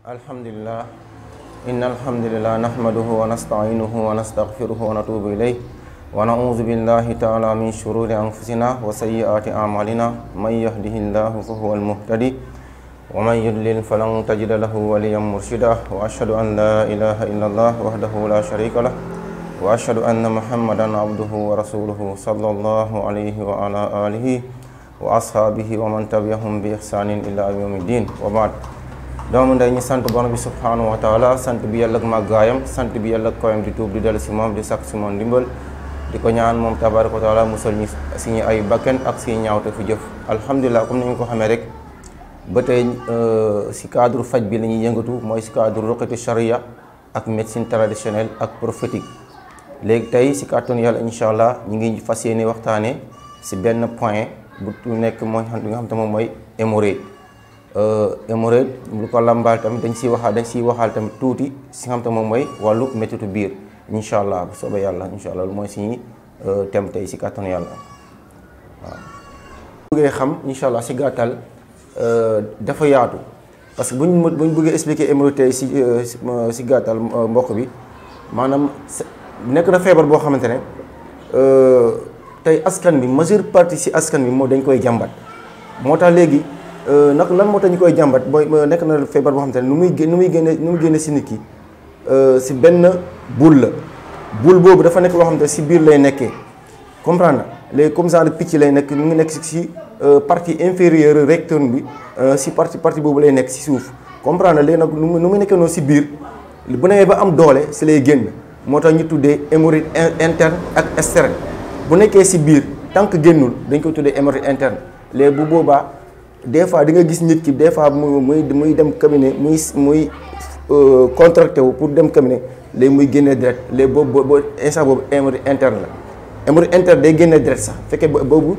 Alhamdulillah, innal hamdalillah nahmaduhu wa nasta'inuhu wa nastaghfiruhu wa natubu ilayh wa na'udzu billahi ta'ala min shururi anfusina wa sayyiati a'malina may yahdihillahu fahuwal muhtadi wa man yudlil falan tajida lahu waliyyan murshida wa ashhadu an la ilaha illallah wahdahu la sharika lah wa ashhadu anna muhammadan abduhu wa rasuluhu sallallahu alayhi wa ala alihi wa ashabihi wa man tabi'ahum bi ihsanin ila yawmiddin wa ba'd. doomu ndey ñu sant borom bi subhanahu wa taala sant bi yàlla ak màggaayam sant bi yàlla ak koyam di tuub di dellu si moom di sàkk si moom ndimbal di ko ñaan moom tabaraka wa taala musal ñi suñu ay bakken ak suñu ñaawte fu jëf. alhamdulilah comme ni ñu ko xamee rek ba tey si cadre faj bi la ñuy yëngatu mooy si cadre ruqyatu charia ak médecine traditionnelle ak prophétique. léegi tey si kàttanu yàlla incha allah ñu ngi fas yéene waxtaanee si benn point bu nekk mooy li nga xam te moom mooy hémorroïde. hémorroïde lu ko lambaal tamit dañ siy waxaal tamit tuuti si nga xam te moom mooy wàllu méttitu biir incha allah bu soobee yàlla incha allah lu mooy suñuy thème tey si kàttanu yàlla waaw. bëggee xam incha allah si gàttal dafa yaatu parce que buñ bëggee expliquer hémorroïde tey si gàttal mbokk bi maanaam nekk na feebar boo xamante ne tey askan bi majeure partie si askan bi moo dañ koy jàmbat moo tax léegi. nag lan moo tax ñu koy jàmbat mooy nekk na feebar boo xamante ne nu muy génne si nit ki si benn boule la boule boobu dafa nekk loo xamante ne si biir lay nekkee comprendre na léegi comme genre picc lay nekk mu ngi nekk si partie inférieure rectum bi si partie boobu lay nekk si suuf comprendre na léegi nag nu mu nekkee noonu si biir bu newee ba am doole si lay génn moo tax ñu tuddee hémorroïde interne ak externe bu nekkee si biir tant que génnul dañ koy tuddee hémorroïde interne léegi bu boobaa. des fois di nga gis nit ki des fois muy dem cabinet muy contracté wu pour dem cabinet léegi muy génnee deret léegi boobu instant boobu hémorroïde interne la hémorroïde interne day génnee deret sax fekkee boobu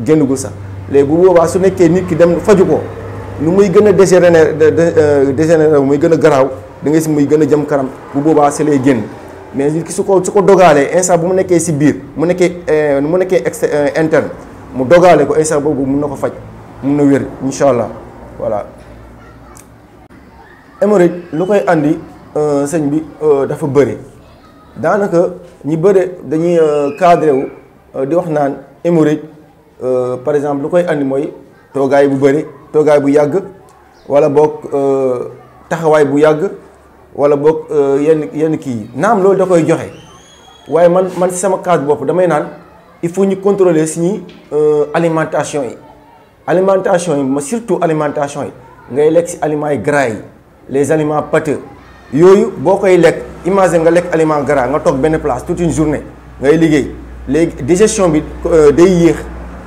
génnagul sax léegi bu boobaa su nekkee nit ki dem faju ko nu muy gën a dégénérer muy gën a garaaw da ngay si muy gën a jëm kanam bu boobaa si lay génn mais nit ki su ko dogaalee instant bu mu nekkee si biir mu nekkee interne mu dogaale ko instant boobu mun na ko faj. mun na wér incha allah voilà. hémorroïde lu koy andi sëñ bi dafa bëri daanaka ñi bëri dañuy cadré wu di wax naan hémorroïde par exemple lu koy andi mooy toogaay bu bëri toogaay bu yàgg wala boog taxawaay bu yàgg wala boog yenn kii yi naam loolu da koy joxe waaye man si sama cadre bopp damay naan il faut ñu contrôler suñu alimentation yi. alimentation yi surtout alimentation yi ngay lekk ci aliments yi gras yi les aliments pâteux yooyu boo koy lekk imagine nga lekk aliment gras nga toog benn place toute une journée ngay liggéey léegi digestion bi day yéex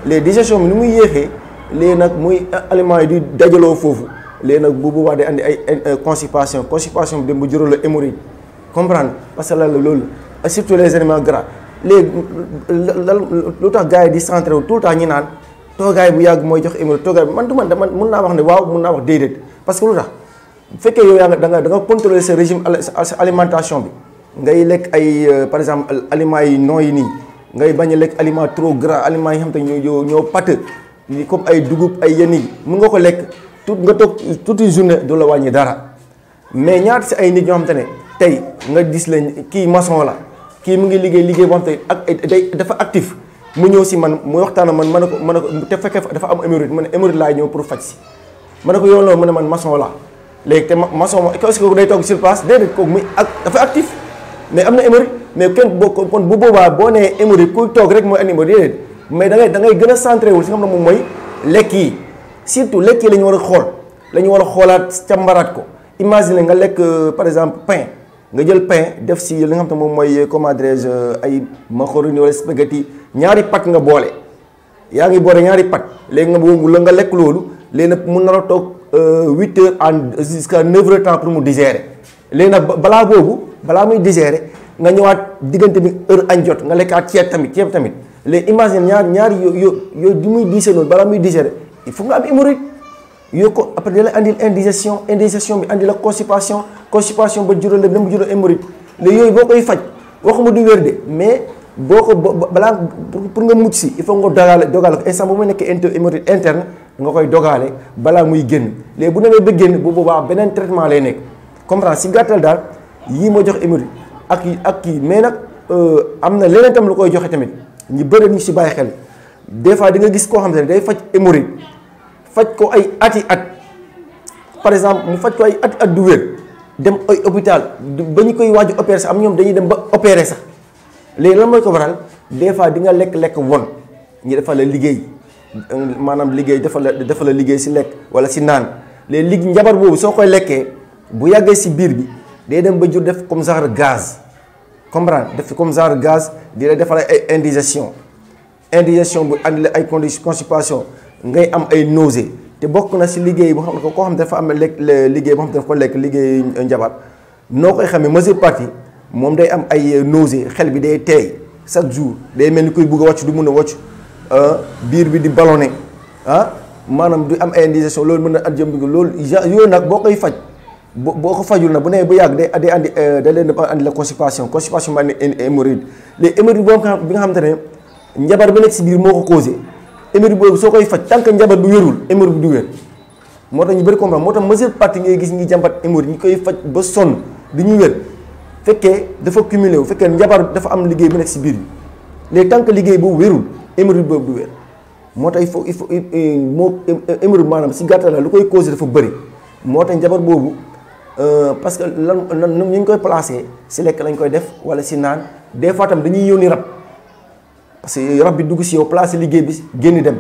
léegi digestion bi ni muy yéexee léegi nag muy aliments yi di dajaloo foofu léegi nag bu boobaa day andi ay constipation bi dem bu jural la hémorroïde comprendre parce que lan la loolu surtout les aliments gras léegi lu tax gars yi di centré wu tout le temps ñi naan. toogaay bu yàgg mooy jox hémorroïde toogaay bi man mun naa wax ne waaw mun naa wax déedéet parce que lu tax bu fekkee yow yaa da nga contrôler sa régime sa alimentation bi ngay lekk ay par exemple aliments yi nooy nii ngay bañ a lekk aliment trop gras aliments yi xam te ñoo pâteux comme ay dugub ay yenn yi mun nga ko lekk nga toog toute une journée du la wàññi dara mais ñaata si ay nit ñoo xam te ne tey nga gis leen kii maçon la kii mu ngi liggéey boo xam te ak dafa actif. mu ñëw si man mu waxtaan man ma ne ko te fekkee dafa am hémorroïde ma ne hémorroïde laay ñëw pour faj si ma ne ko yow loolu mu ne man maçon la léegi te maçon ma est-ce que kooku day toog sur place déedéet kooku muy dafa actif mais am na hémorroïde mais kenn kon bu boobaa boo nee hémorroïde kuy toog rek mooy andi hémorroïde déedéet mais da ngay gën a centré wul si nga xam ne moom mooy lekk yi surtout lekk yi la ñu war a xool la ñu war a xoolaat càmbaraat ko imagine nga lekk par exemple pain nga jël pain def si li nga xam ne moom mooy comment dirais-je ay macaroni wala spaghetti ñaari pat nga boole yaa ngi boole ñaari pat léegi nga lekk loolu léegi nag mun na la toog 8 heures jusqu'à 9 heures temps pour mu digérer léegi nag balaa muy digérer nga ñëwaat diggante bi heure añ jot nga lekkaat ceeb tamit léegi imagine ñaari yooyu di muy diisee noonu balaa muy digérer il faut nga am hémorroïde yooyu ko après da lay andil indigestion bi andi la constipation ba jural la dem jural hémorroïde léegi yooyu boo koy faj waxuma du wér de mais boo ko balaa pour nga mucc si il faut nga dogale ko instant bu ma nekkee hémorroïde interne nga koy dogaale balaa muy génn léegi bu demee ba génn bu boobaa beneen traitement lay nekk comprendre si gàttal daal yii moo jox hémorroïde ak kii mais nag am na leneen tam lu koy joxe tamit ñu bëri ñu si bàyyi xel des fois di nga gis koo xam ne day faj hémorroïde faj ko ay ati at par exemple mu faj ko ay ati at du wér dem ay hôpital ba ñu koy waaju opérer sax am ñoom dañuy dem ba opérer sax léegi lan mooy ko waral des fois di nga lekk won ñi defal la liggéey maanaam liggéey defal la liggéey si lekk wala si naan léegi njabar boobu soo koy lekkee bu yàggee si biir bi day dem ba jur def comme genre gaz comprendre def comme genre gaz di la defal ay indigestion bu andi la ay constipation ngay am ay nausées te bokk na si liggéey boo xam ne koo xam ne dafa am liggéey boo xam ne dafa ko lekk liggéey njabar noo koy xamee majeure partie moom day am ay nausées xel bi day teey chaque jour day mel ni kuy bugg a wàcc du mun a wàcc biir bi di ballonné maanaam du am ay indigestion loolu mën na at jëm bi loolu yooyu nag boo koy faj boo ko fajul nag bu nee ba yàgg day andi da leen andi la constipation ma andi hémorroïde léegi hémorroïde boobu bi nga xamante ne njabar bi nekk si biir moo ko causé hémorroïde boobu soo koy faj tant que njabar bu wérul hémorroïde du wér moo tax ñu bëri comprendre moo tax majeure partie ngay gis ñi jàmbat hémorroïde ñi koy faj ba sonn du ñu wér fekkee dafa cumulé wu fekkee njabar dafa am liggéey bu nekk si biir bi léegi tant que liggéey boobu wérul hémorroïde boobu du wér moo tax il faut moo hémorroïde maanaam si gàttal la lu koy causé dafa bëri moo tax njabar boobu parce que lan ñu ngi koy placé si lekk lañ koy def wala si naan des fois tam dañuy yónni rab parce que rab bi dugg si yow placé liggéey bi génn dem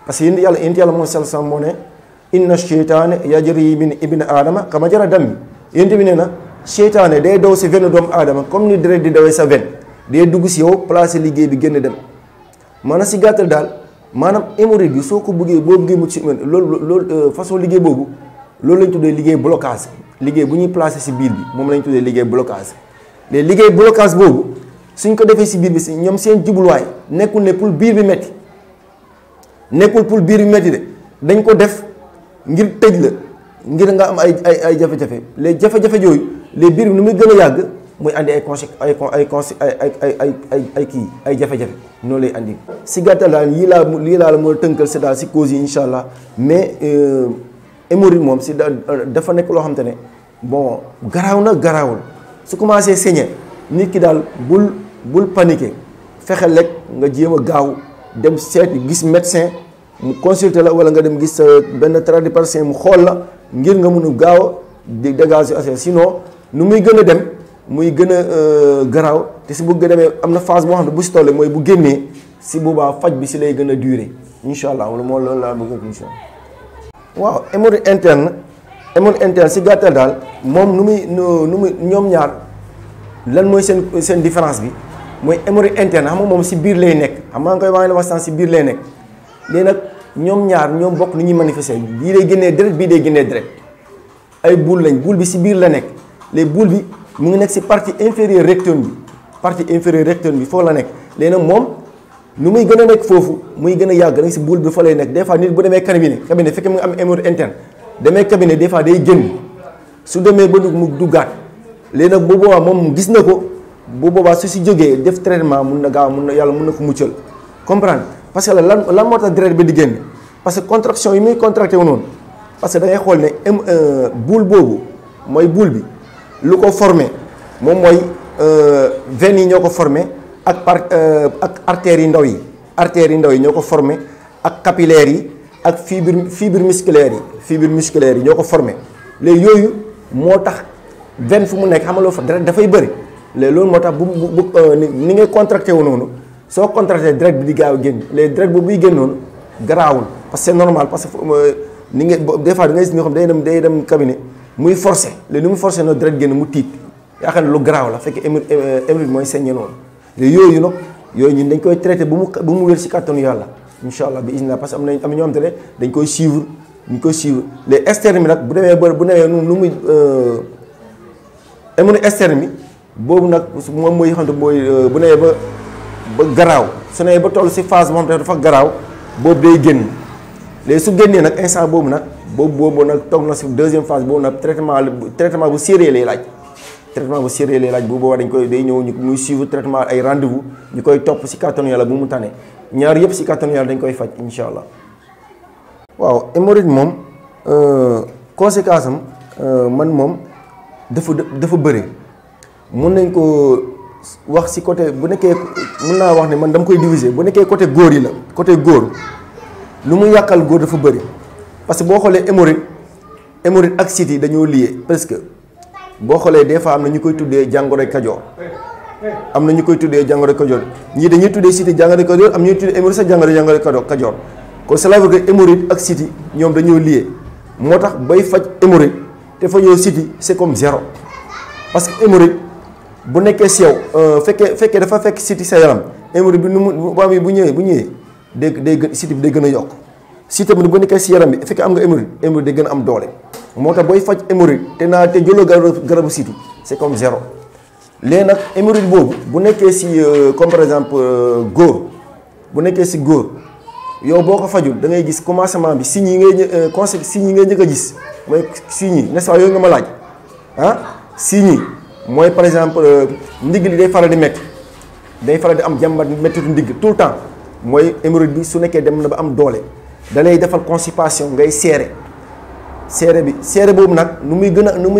parce que yéen yàlla moom sal moo ne inna cheytaane yajri min ibni aadama kama jara dam bi yéen bi nee na cheytaane day daw si veine doomu aadama comme ni deret di dawee sa veine day dugg si yow placé liggéey bi génn dem maanaam si gàttal daal maanaam hémorroïde bi soo ko bëggee boo bëggee mu ci loolu façon liggéey boobu loolu lañ tuddee liggéey blocage liggéey bu ñuy placé si biir bi moom lañ tuddee liggéey blocage léegi liggéey blocage boobu suñ ko defee si biir bi si ñoom seen jubluwaay nekkul ne pour biir bi metti de dañ ko def ngir tëj la ngir nga am ay jafe-jafe les jafe-jafe yooyu les biir bi nu muy gën a yàgg muy andi ay jafe-jafe noonu lay andi. si gàttal daal lii laa la moo tënkal si daal si cause yi incha allah mais hémorroïde moom si dafa nekk loo xam te ne bon garaaw na garaawul su commencé saigner nit ki daal bul paniquer fexe lekk nga jéem a gaaw dem seeti gis médecin mu consulter la wala nga dem gis benn tradipraticien mu xool la ngir nga mun a gaaw a dégager affaire sinon nu muy gën a dem muy gën a garaaw te si bëgg demee am na phase boo xam ne bu si tollee mooy bu génnee si boobaa faj bi si lay gën a durer incha allah wala moo loolu laa bëgg incha allah. waaw hémorroïde interne si gàttal daal moom nu muy ñoom ñaar lan mooy seen différence bi mooy hémorroïde interne xam nga moom si biir lay nekk xam nga koy wax la waxtaan si biir lay nekk léegi nag ñoom ñaar ñoom bokk ni ñuy manifester bii day génnee deret bii day génnee deret ay boule lañ boule bi si biir la nekk les boule bi mu ngi nekk si partie inférieure rectum bi foofu la nekk léegi nag moom nu muy gën a nekk foofu muy gën a yàgg nag si boule bi fa lay nekk des fois nit bu demee cabinet fekkee mu ngi am hémorroïde interne demee cabinet des fois day génn su demee ba mu duggaat léegi nag bu boobaa moom gis na ko bu boobaa su si jógee def traitement mun na gaaw yàlla mun na ko muccal comprendre parce que lan moo tax deret bi di génn parce que contraction yi muy contracté wu noonu parce que da ngay xool ne boule boobu mooy boule bi lu ko formé moom mooy veines yi ñoo ko formé ak artères yi ndaw yi ñoo ko formé ak capillaires yi ak fibre musculaire yi ñoo ko formé léegi yooyu moo tax veine fu mu nekk xam nga loo fa deret dafay bëri léegi loolu moo tax ni ngay contracté wu noonu soo contracté deret bi di gaaw a génn léegi deret boobu buy génn noonu garaawul parce que c'est normal parce que ni nga des fois da ngay gis ñoo xam day dem cabinet muy forcé léegi ni mu forcé noonu deret génn mu tiit yaakaar ne lu garaaw la fekk hémorroïde mooy saigné noonu léegi yooyu ñun dañ koy traité bu mu wér si kàttanu yàlla incha allah bi isna parce que am na ñoo xam te ne dañ koy suivre les externes bi nag bu demee nu muy hémorroïde externe bi boobu nag moom mooy xam te booy bu newee ba garaaw su newee ba toll si phase boo xam te dafa garaaw boobu day génn léegi su génnee nag instant boobu nag boobu nag toog na si deuxième phase boobu nag traitement bu sérieux lay laaj bu boobaa dañ koy day ñëw ñu muy suivre traitement ay rendez-vous ñu koy topp si kàttanu yàlla bu mu tane ñaar yëpp si kàttanu yàlla dañ koy faj incha allah. waaw hémorroïde moom conséquence am man moom dafa bëri mun nañ ko wax ci côté bu nekkee mun naa wax ne man dama koy diviser bu nekkee côté góor yi la côté góor lu mu yàqal góor dafa bëri parce que boo xoolee hémorroïde ak siti dañoo lié parce que boo xoolee des fois am na ñu koy tuddee jàngoroy kajoor am na ñu koy tuddee jàngoroy kajoor ñii dañuy tuddee siti jàngoroy kajoor am ñuy tuddee hémorroïde sax jàngoroy kajoor kon cela veut dire que hémorroïde ak siti ñoom dañoo lié moo tax bay faj hémorroïde te fajoo siti c'est comme zéro parce que hémorroïde bu nekkee si yow fekkee dafa fekk siti sa yaram hémorroïde bi nu mu bu ñëwee day siti bi day gën a yokk siti bi bu nekkee si yaram bi fekkee am nga hémorroïde day gën a am doole moo tax booy faj hémorroïde te jëloo garabu siti c'est comme zéro léegi nag hémorroïde boobu bu nekkee si comme par exemple góor bu nekkee si góor yow boo ko fajul da ngay gis commencement bi signes yi ngay njëkk a gis mooy signes yi n'est-ce pas yooyu nga ma laaj signes yi mooy par exemple ndigg li day faral di métti day faral di am jàmbat méttitu ndigg tout le temps mooy hémorroïde bi su nekkee dem na ba am doole da lay defal constipation ngay seere boobu nag nu muy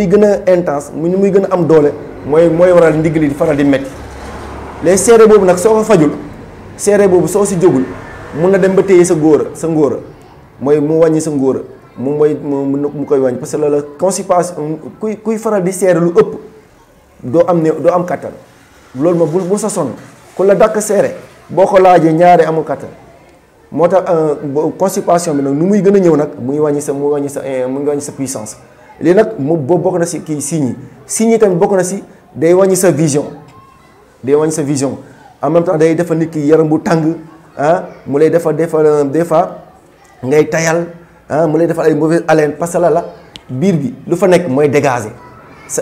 gën a intense nu muy gën a am doole mooy waral ndigg li di faral di métti les seere boobu nag soo ko fajul seere boobu soo si jógul mun na dem ba téye sa ngóora mooy mu wàññi sa ngóora mu koy wàññi parce que la constipation kuy faral di seere lu ëpp doo am kattan loolu ma bu sa sonn ku la dàkk seere boo ko laajee ñaare amul kattan moo tax constipation bi nag nu muy gën a ñëw nag mu ngi wàññi sa puissance léegi nag moom boo bokk na si kii signes yi tamit bokk na si day wàññi sa vision en même temps day defal nit ki yaram bu tàng mu lay defal des fois ngay tayal mu lay defal ay mauvaise haleine parce que la biir bi lu fa nekk mooy dégager sa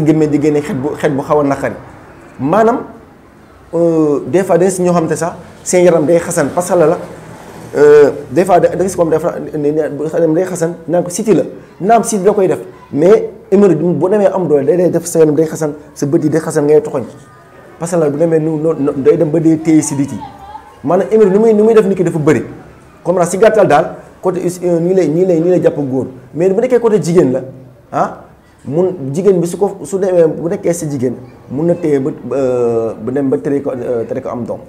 gémmiñ di génne xet bu xaw a naqari maanaam des fois da nga si ñoo xam te sax seen yaram day xasan parce que la des fois da nga si comme day xasan naan ko siti la naam siti da koy def mais hémorroïde bu demee am doole day def sa yaram day xasan sa bët yi day xasan ngay toxoñ parce que la bu demee day dem ba dee téye si dit yi maanaam hémorroïde nu muy def nit ki dafa bëri comme si gàttal daal côté nii lay jàpp góor mais bu nekkee côté jigéen la jigéen bi su demee bu nekkee si jigéen mun na téye ba dem ba tere ko am doom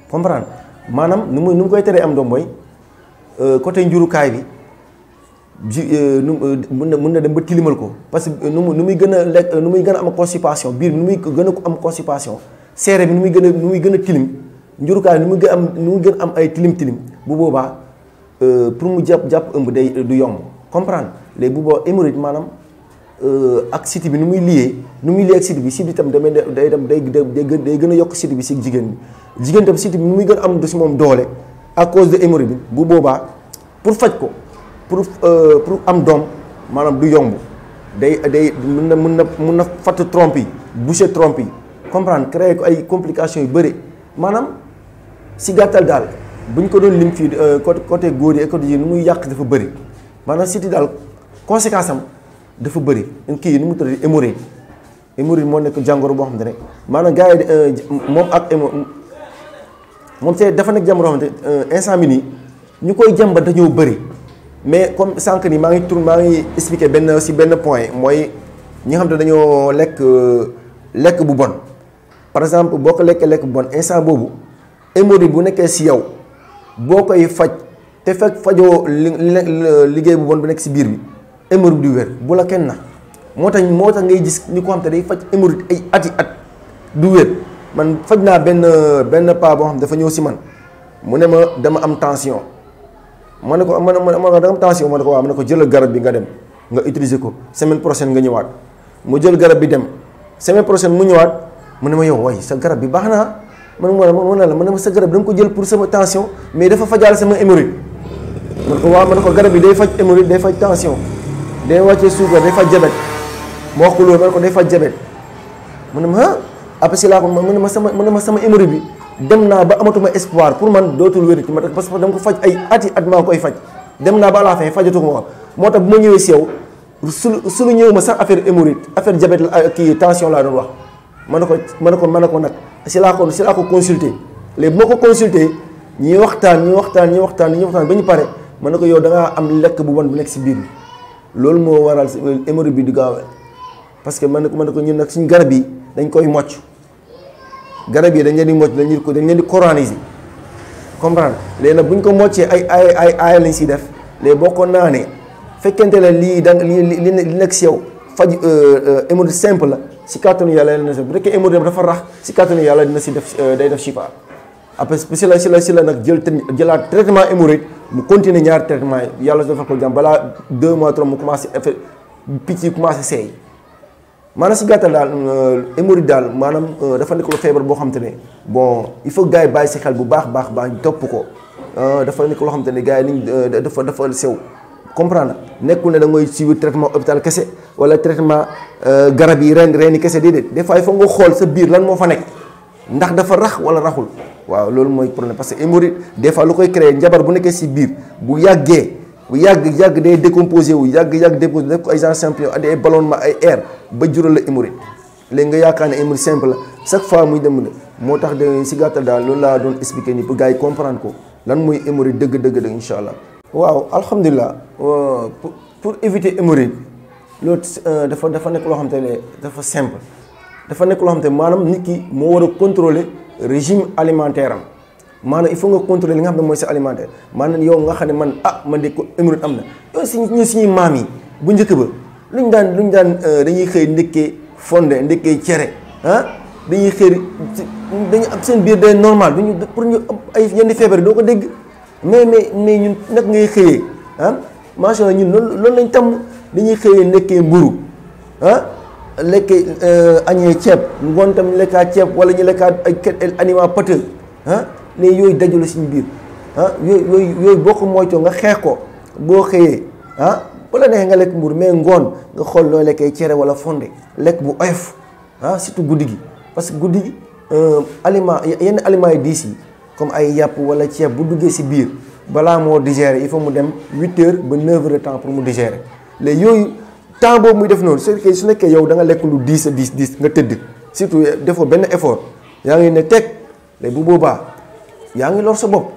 comprendre maanaam nu mu koy teree am doom mooy côté njurukaay bi mun na dem ba tilimal ko parce que nu muy gën a lekk nu muy gën a am constipation biir bi nu muy gën a am constipation seere bi nu muy gën a tilim njurukaay nu muy gën a am ay tilim bu boobaa pour mu jàpp ëmb du yomb comprendre léegi bu boobaa hémorroïde maanaam ak siti bi nu muy lié ak siti bi tam day gën a yokk siti bi si jigéen tam siti bi nu muy gën a am si moom doole à cause de hémorroïde bi bu boobaa pour faj ko pour am doom maanaam du yomb day mun na fatt trompe yi boucher trompe yi comprendre créer ko ay complications yu bëri maanaam si gàttal daal bu ñu ko doon lim fii côté góor yi et côté jigéen nu muy yàq dafa bëri maanaam siti daal conséquence am dafa bëri kii nu mu tudd hémorroïde moo nekk jàngoro boo xam ne rek maanaam gars yi moom c'est dafa nekk jàngoro boo xam ne instant bi nii ñu koy jàmbat dañoo bëri mais comme sànq nii maa ngi expliqué benn point mooy ñi nga xam ne dañoo lekk bu bon par exemple boo ko lekk bu bon instant boobu hémorroïde bu nekkee si yow boo koy faj te fekk fajoo liggéey bu bon bu nekk si biir bi hémorroïde du wér bu la kenn na moo tax ngay gis ni ko xam te day faj hémorroïde ay at du wér man faj naa benn paa boo xam dafa ñëw si man mu ne ma dama am tension ma ne ko dama am tension ma ne ko waaw ma ne ko jëlal garab bi nga dem nga utiliser ko semaine prochaine nga ñëwaat mu jël garab bi dem semaine prochaine mu ñëwaat mu ne ma yow way sa garab bi baax naa man ma sa garab da nga ko jël pour sama tension mais dafa fajaale sama hémorroïde ma ne ko waaw ma ne ko garab bi day faj hémorroïde day faj tension day wàccee suukar day faj jabet ma wax ko loolu ma ne ko day faj jabet mu ne ma après si laa ko mu ne ma sama hémorroïde bi dem naa ba amatuma espoir pour man dootul wérati ma parce que dama ko faj ay at maa koy faj dem naa ba à la fin fajatu ko ma moo tax bu ma ñëwee si yow su lu ñëw ma sax affaire hémorroïde affaire diabète la kii tension laa doon wax ma ne ko nag si laa ko consulter léegi bu ma ko consulter ñuy waxtaan ba ñu pare ma ne ko yow da ngaa am lekk bu bon bu nekk si biir bi loolu moo waral hémorroïde bi di gaaw parce que man ne ko ñun nag suñu garab yi dañ koy mocc garab yi dañ leen di mocc dañ leen di coraniser comprendre léegi nag bu ñu ko moccee ay lañ siy def léegi boo ko naanee fekkente ne lii da li nekk si yow faj hémorroïde simple la si kàttanu yàlla dina si bu fekkee hémorroïde dafa rax si kàttanu yàlla dina si def day def chifa après si la nag jëlaat traitement hémorroïde mu continuer ñaari traitement yi yàlla defal ko jàmm balaa 2 mois 3 mu commencé effet picc yi commencé seey maanaam si gàttal daal hémorroïde daal maanaam dafa nekk lu feebar boo xam te ne bon il faut gars yi bàyyi si xel bu baax topp ko dafa nekk loo xam te ne gars yi liñ dafa sew comprendre nekkul ne da ngay suivre traitement hôpital kese wala traitement garab yi reeni kese déedéet des fois il faut nga xool sa biir lan moo fa nekk ndax dafa rax wala raxul waaw loolu mooy problème parce que hémorroïde des fois lu koy créer njabar bu nekkee si biir bu yàgg day décomposé wu yàgg déposé def ko ay genre simple andi ay ballonnement ay air ba jural la hémorroïde léegi nga yaakaar ne hémorroïde simple la chaque fois muy dem moo tax de si gàttal daal loolu laa doon expliqué nii pour gars yi comprendre ko lan mooy hémorroïde dëgg incha allah. waaw alhamdulilah pour éviter hémorroïde loolu dafa nekk loo xam te ne dafa simple dafa nekk loo xam te ne maanaam nit ki moo war a contrôler régime alimentaire am maanaam il faut nga contrôler li nga xam ne mooy sa alimentaire maanaam yow nga xam ne man de ko hémorroïde am na yow suñuy maam yi bu njëkk ba luñ daan dañuy xëy ndekkee fonde ndekkee cere dañuy xëy dañu am seen biir day normal duñu pour ñu ay yenn feebar yi doo ko dégg mais ñun nag ngay xëyee macha allah ñun loolu lañ tàmm dañuy xëyee ndekkee mburu lekkee añee ceeb ngoon tam lekkaat ceeb wala ñu lekkaat ay aliments pâteux léegi yooyu dajale suñu biir yooyu boo ko moytoo nga xeex ko boo xëyee bu la neexee nga lekk mburu mais ngoon nga xool loo lekkee cere wala fonde lekk bu oyof surtout guddi gi parce que guddi gi yenn aliments yi diis yi comme ay yàpp wala ceeb bu duggee si biir balaa moo digérer il faut mu dem 8 heures ba 9 heures de temps pour mu digérer léegi yooyu temps boobu muy def noonu su nekkee yow da nga lekk lu diis nga tëdd surtout defoo benn effort yaa ngi ne teg léegi bu boobaa yaa ngi lor sa bopp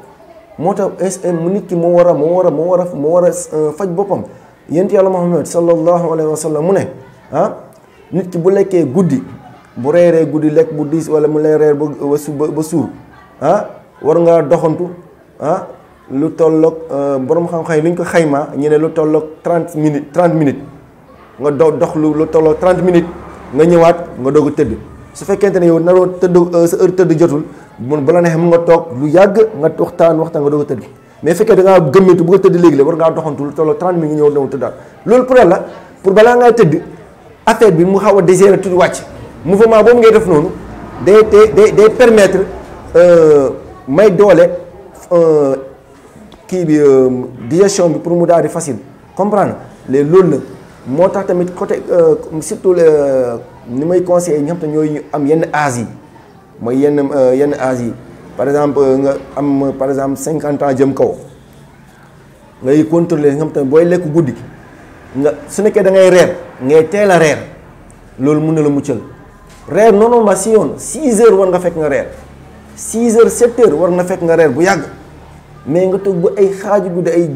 moo tax nit ki moo war a faj boppam yent yàlla Muhammad sallallahu alayhi wa sallam mu ne nit ki bu lekkee guddi bu reeree guddi lekk bu diis wala mu lay reer ba suur war ngaa doxantu lu tolloog borom xam-xam yi lu ñu ko xaymaa ñu ne lu tolloog 30 minutes nga dox lu tolloog 30 minutes nga ñëwaat nga doog a tëdd su fekkente ne yow naroo tëdd sa heure tëdd jotul ba la neexee mu nga toog lu yàgg nga waxtaan nga doog a tëdd mais fekkee da ngaa gëmmeetu bu nga tëdd léegi la war ngaa doxantu lu tolloog 30 minutes nga ñëw tëddaat loolu pour la pour balaa ngay tëdd affaire bi mu xaw a digérer tuuti wàcc mouvement boobu ngay def noonu day permettre may doole kii bi digestion bi pour mu daal di facile comprendre léegi loolu nag moo tax tamit côté surtout ni may conseillé ñi xam te ñooy am yenn âge yi mooy yenn âge yi par exemple nga am par exemple 50 ans jëm kaw ngay contrôler nga xam te booy lekk guddi nga su nekkee da ngay reer ngay teel a reer loolu mun na la muccal reer normalement si yoon 6 heures war nga fekk nga reer 6 heures 7 heures war nga fekk nga reer bu yàgg mais nga toog ba ay xaaju guddi ay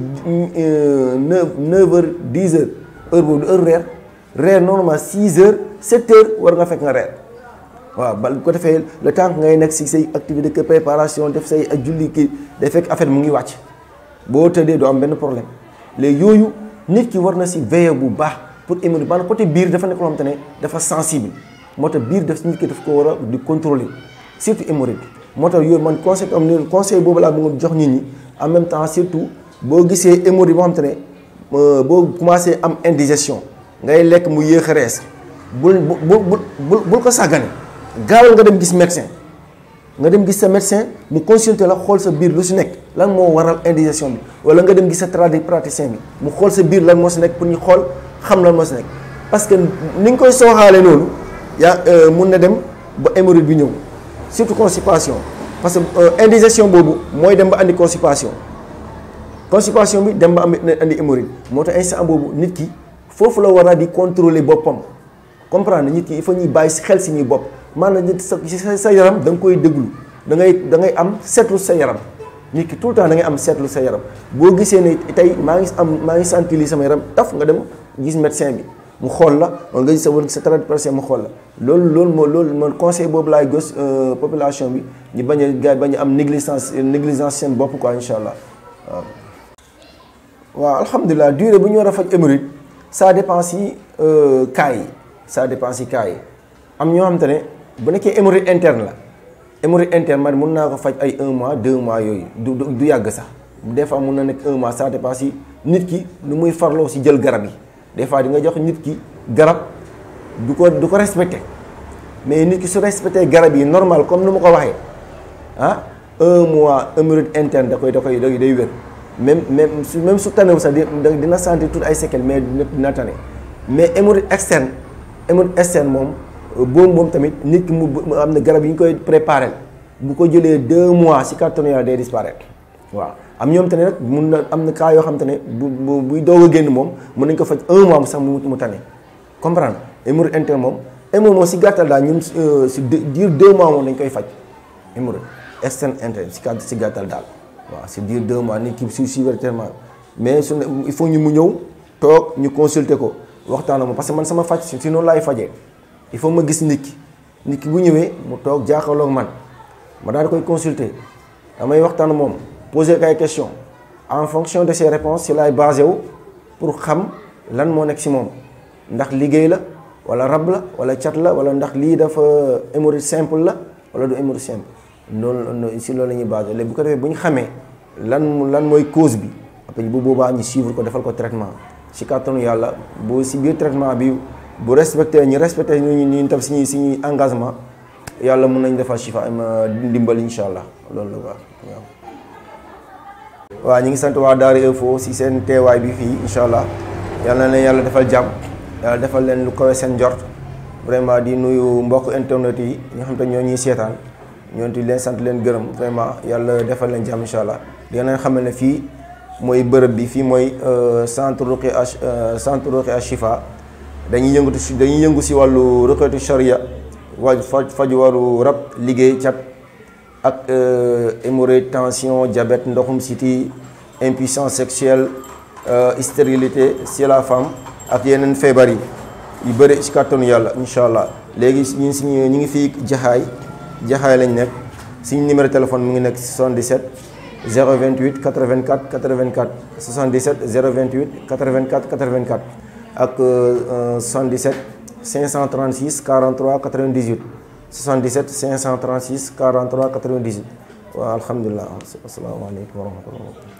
9 heures 10 heures heure boobu du heure reer normalement 6 heures 7 heures war nga fekk nga reer waaw ba ko defee le temps ngay nekk si say activité de préparation def say ak julli kii day fekk affaire mu ngi wàcc boo tëddee doo am benn problème léegi yooyu nit ki war na si veiller bu baax pour hémorroïde maanaam côté biir dafa nekk loo xamante ne dafa sensible moo tax biir daf nit ki daf ko war a di contrôler surtout hémorroïde moo tax yooyu man conseil boobu laa bëgg jox nit ñi en même temps surtout boo gisee hémorroïde boo xamante ne boo commencé am indigestion ngay lekk mu yéex a rees bul ko sàggane gaawal nga dem gis médecin nga dem gis sa médecin mu consulter la xool sa biir lu si nekk lan moo waral indigestion bi wala nga dem gis sa praticien bi mu xool sa biir lan moo si nekk pour ñu xool xam lan moo si nekk parce que ni nga koy sooxaale noonu mun na dem ba hémorroïde bi ñëw surtout constipation parce que indigestion boobu mooy dem ba andi constipation bi dem ba andi hémorroïde moo tax instant boobu nit ki foofu la war a di contrôler boppam comprendre nit ki il faut ñuy bàyyi si xel si ñuy bopp maanaam sa yaram da nga koy déglu da ngay am seetlu sa yaram nit ki tout le temps da ngay am seetlu sa yaram boo gisee ne tey maa ngi sentir lii sama yaram taf nga dem gis médecin bi mu xool la wala nga gis sa tradipraticien mu xool la loolu moo conseil boobu laay gos population bi ñu bañ a am négligence seen bopp quoi incha allah waaw alhamdulilah durée bu ñu war a faj hémorroïde ça dépend si cas yi am ñoo xam te ne bu nekkee hémorroïde interne la hémorroïde interne man mun naa ko faj ay 1 mois 2 mois yooyu du yàgg sax des fois mun na nekk 1 mois ça dépend si nit ki nu muy farloo si jël garab yi des fois di nga jox nit ki garab du ko respecté mais nit ki su respecté garab yi normal comme nu ma ko waxee 1 mois hémorroïde interne day wér même su tanew sax dina sentir tout ay séquelles mais dina tane mais hémorroïde externe moom boobu moom tamit nit ki mu am na garab yi ñu koy préparé bu ko jëlee 2 mois si kàttanu Yàlla day disparaître waaw am ñoom te ne nag mun na am na cas yoo xam te ne buy doog a génn moom mën nañ ko faj 1 mois sax mu tane comprendre hémorroïde interne moom si gàttal daal ñun si diir 2 mois moom dañ koy faj hémorroïde externe interne si gàttal daal waaw si diir 2 mois nit ki suivre traitement mais il faut mu ñëw toog ñu consulter ko waxtaan moom parce que man sama faj si noonu laay fajee il faut ma gis nit ki bu ñëwee mu toog jàkkaarloog man ma daal di koy consulter damay waxtaan moom poser ay questions en fonction de ses réponses si laay basé wu pour xam lan moo nekk si moom ndax liggéey la wala rab la wala cat la wala ndax lii dafa hémorroïde simple la wala du hémorroïde simple loolu si loolu la ñuy basé léegi bu ko defee bu ñu xamee lan mooy cause bi après bu boobaa ñu suivre ko defal ko traitement si kàttanu Yàlla bu si biir traitement bi bu respecté ñu tam suñuy engagement Yàlla mun nañ defal chifa ndimbal incha allah loolu la waaw ñu ngi sant waa Daara Info si seen teewaay bi fii incha allah yàlla na leen yàlla defal jàmm yàlla defal leen lu kawe seen njort vraiment di nuyu mbokk internet yi nga xam te ñoo ñuy seetaan ñoo di leen sant leen gërëm vraiment yàlla defal leen jàmm incha allah di leen xamal ne fii mooy bërëb bi fii mooy centre Ruqya Chifa dañuy yëngu si wàllu ruqyatu sharia faju waru rab liggéey cat ak hémorroïde tension diabète ndoxum siti impuissance sexuelle stérilité chez la femme ak yeneen feebar yi yu bëri ci kàttanu yàlla incha allah léegi ñu ngi fii jaxaay lañ nekk suñu numéro téléphone mu ngi nekk 77 028 84 84 77 028 84 84 ak 77 536 43 98 77 536 43 98 waaw alhamdulilah asalaamaaleykum wa rahmatullah